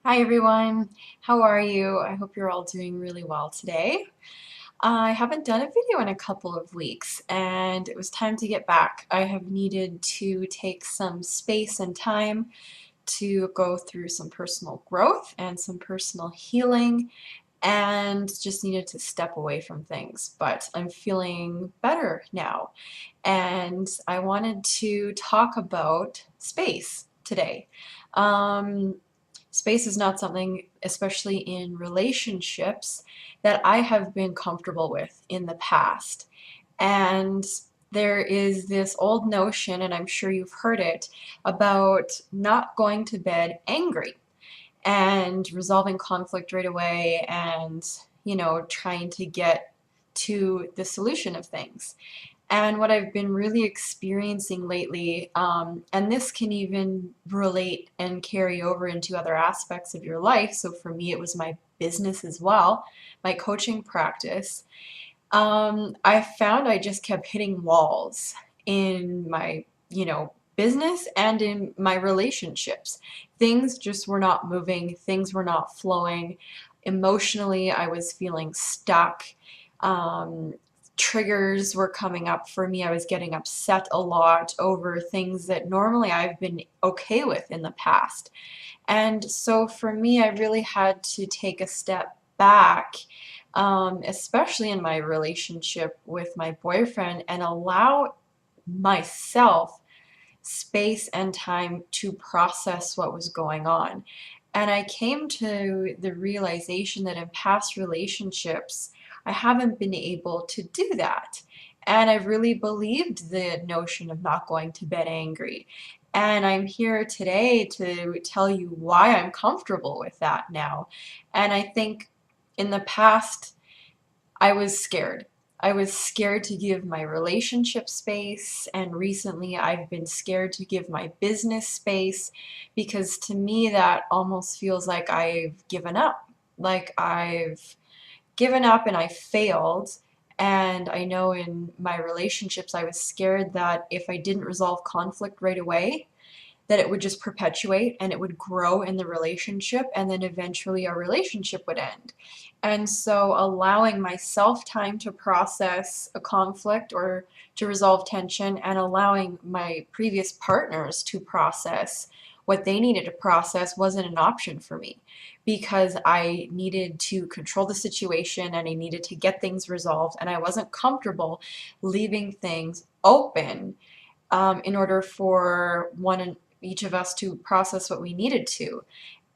Hi everyone, how are you? I hope you're all doing really well today. I haven't done a video in a couple of weeks and it was time to get back. I have needed to take some space and time to go through some personal growth and some personal healing and just needed to step away from things. But I'm feeling better now and I wanted to talk about space today. Um, Space is not something, especially in relationships, that I have been comfortable with in the past. And there is this old notion, and I'm sure you've heard it, about not going to bed angry and resolving conflict right away and, trying to get to the solution of things. And what I've been really experiencing lately, and this can even relate and carry over into other aspects of your life. So for me, it was my business as well, my coaching practice. I found I just kept hitting walls in my, business and in my relationships. Things just were not moving, things were not flowing. Emotionally, I was feeling stuck. Um, Triggers were coming up for me. I was getting upset a lot over things that normally I've been okay with in the past. And so for me, I really had to take a step back, especially in my relationship with my boyfriend, and allow myself space and time to process what was going on. And I came to the realization that in past relationships, I haven't been able to do that. And I really believed the notion of not going to bed angry. And I'm here today to tell you why I'm comfortable with that now. And I think in the past, I was scared. I was scared to give my relationship space, and recently I've been scared to give my business space because to me that almost feels like I've given up. Like I've given up and I failed. And I know in my relationships I was scared that if I didn't resolve conflict right away, that it would just perpetuate and it would grow in the relationship, and then eventually our relationship would end. And so allowing myself time to process a conflict or to resolve tension, and allowing my previous partners to process what they needed to process wasn't an option for me because I needed to control the situation and I needed to get things resolved, and I wasn't comfortable leaving things open in order for one and each of us to process what we needed to.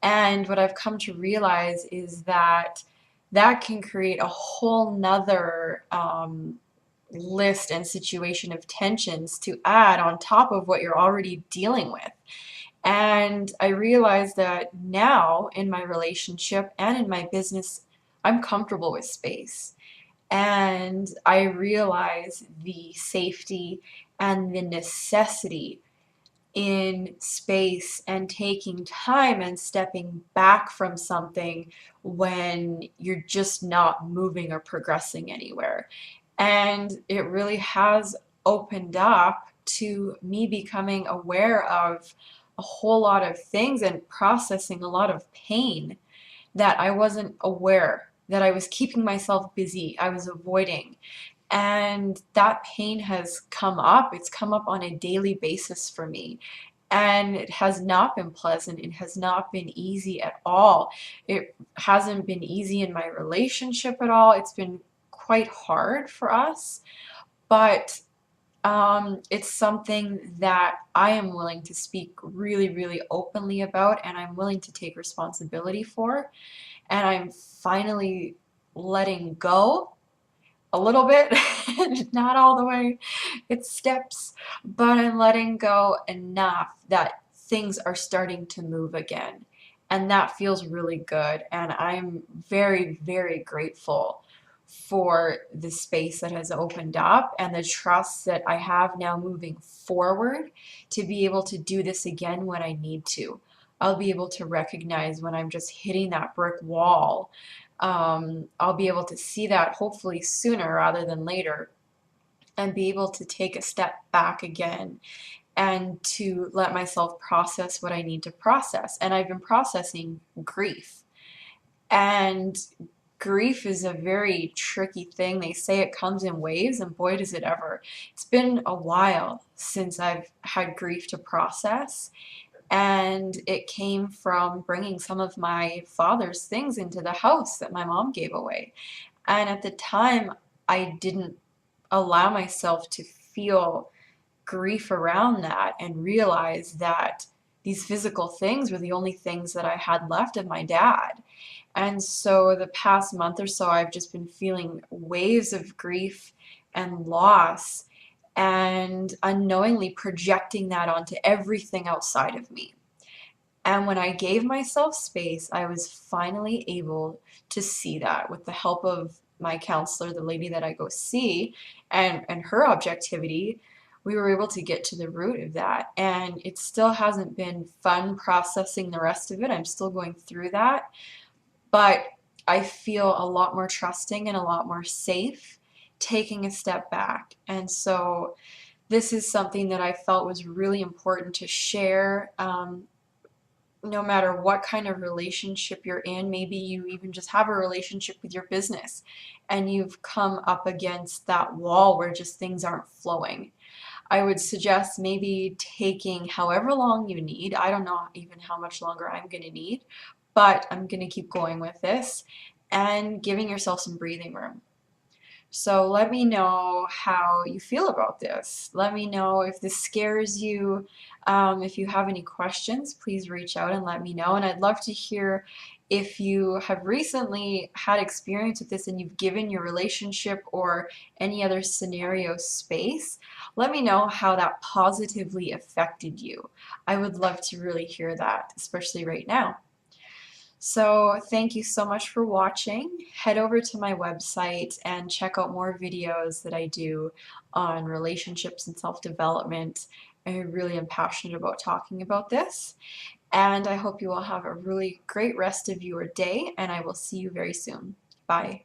And what I've come to realize is that that can create a whole nother list and situation of tensions to add on top of what you're already dealing with. And I realize that now in my relationship and in my business, I'm comfortable with space. And I realize the safety and the necessity in space and taking time and stepping back from something when you're just not moving or progressing anywhere. And it really has opened up to me becoming aware of a whole lot of things and processing a lot of pain that I wasn't aware, that I was keeping myself busy, I was avoiding. And that pain has come up. It's come up on a daily basis for me. And it has not been pleasant. It has not been easy at all. It hasn't been easy in my relationship at all. It's been quite hard for us. But it's something that I am willing to speak really, really openly about, and I'm willing to take responsibility for. And I'm finally letting go a little bit, not all the way, it's steps, but I'm letting go enough that things are starting to move again. And that feels really good. And I'm very, very grateful for the space that has opened up and the trust that I have now moving forward to be able to do this again when I need to. I'll be able to recognize when I'm just hitting that brick wall. I'll be able to see that hopefully sooner rather than later and be able to take a step back again and to let myself process what I need to process. And I've been processing grief. And grief is a very tricky thing. They say it comes in waves, and boy, does it ever. It's been a while since I've had grief to process, and it came from bringing some of my father's things into the house that my mom gave away. And at the time, I didn't allow myself to feel grief around that and realize that these physical things were the only things that I had left of my dad. And so the past month or so, I've just been feeling waves of grief and loss and unknowingly projecting that onto everything outside of me. And when I gave myself space, I was finally able to see that with the help of my counselor, the lady that I go see, and her objectivity, we were able to get to the root of that. And it still hasn't been fun processing the rest of it. I'm still going through that, but I feel a lot more trusting and a lot more safe taking a step back. And so this is something that I felt was really important to share. No matter what kind of relationship you're in, maybe you even just have a relationship with your business and you've come up against that wall where just things aren't flowing. I would suggest maybe taking however long you need. I don't know even how much longer I'm going to need, but I'm going to keep going with this and giving yourself some breathing room. So let me know how you feel about this. Let me know if this scares you. If you have any questions, please reach out and let me know. And I'd love to hear if you have recently had experience with this and you've given your relationship or any other scenario space. Let me know how that positively affected you. I would love to really hear that, especially right now. So thank you so much for watching. Head over to my website and check out more videos that I do on relationships and self-development. I really am passionate about talking about this. And I hope you all have a really great rest of your day, and I will see you very soon. Bye.